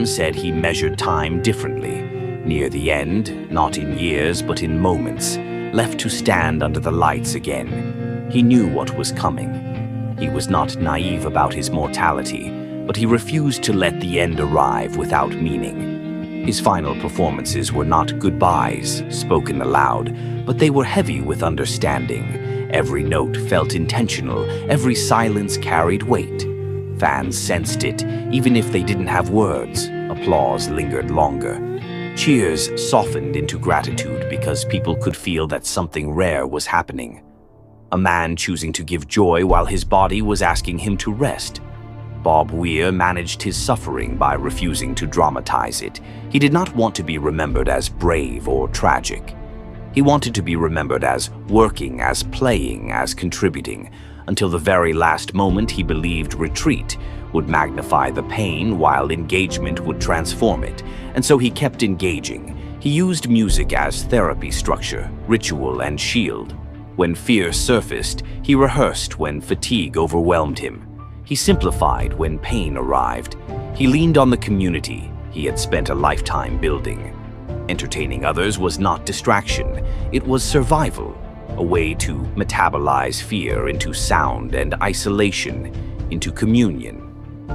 said he measured time differently. Near the end, not in years but in moments, left to stand under the lights again. He knew what was coming. He was not naive about his mortality, but he refused to let the end arrive without meaning. His final performances were not goodbyes spoken aloud, but they were heavy with understanding. Every note felt intentional, every silence carried weight. Fans sensed it, even if they didn't have words. Applause lingered longer. Cheers softened into gratitude because people could feel that something rare was happening. A man choosing to give joy while his body was asking him to rest. Bob Weir managed his suffering by refusing to dramatize it. He did not want to be remembered as brave or tragic. He wanted to be remembered as working, as playing, as contributing, until the very last moment he believed retreat would magnify the pain while engagement would transform it, and so he kept engaging. He used music as therapy structure, ritual, and shield. When fear surfaced, he rehearsed when fatigue overwhelmed him. He simplified when pain arrived. He leaned on the community he had spent a lifetime building. Entertaining others was not distraction, it was survival, a way to metabolize fear into sound and isolation into communion.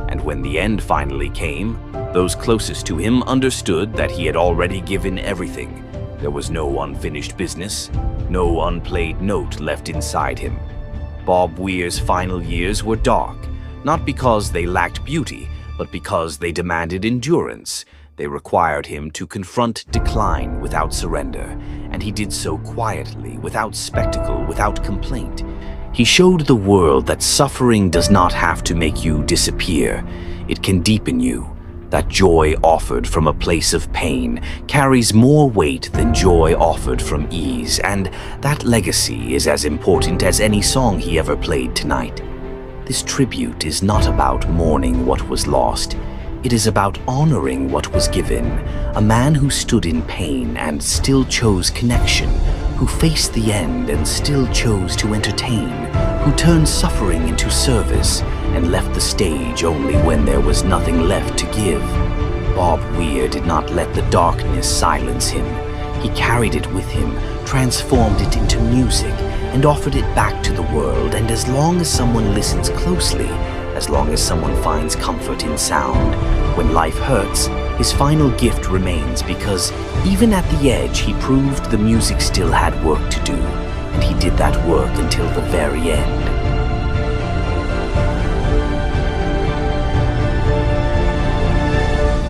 And when the end finally came, those closest to him understood that he had already given everything. There was no unfinished business, no unplayed note left inside him. Bob Weir's final years were dark, not because they lacked beauty, but because they demanded endurance. They required him to confront decline without surrender, and he did so quietly, without spectacle, without complaint. He showed the world that suffering does not have to make you disappear. It can deepen you. That joy offered from a place of pain carries more weight than joy offered from ease, and that legacy is as important as any song he ever played tonight. This tribute is not about mourning what was lost. It is about honoring what was given. A man who stood in pain and still chose connection, who faced the end and still chose to entertain, who turned suffering into service and left the stage only when there was nothing left to give. Bob Weir did not let the darkness silence him. He carried it with him, transformed it into music, and offered it back to the world. And as long as someone listens closely, as long as someone finds comfort in sound, when life hurts, his final gift remains, because even at the edge he proved the music still had work to do, and he did that work until the very end.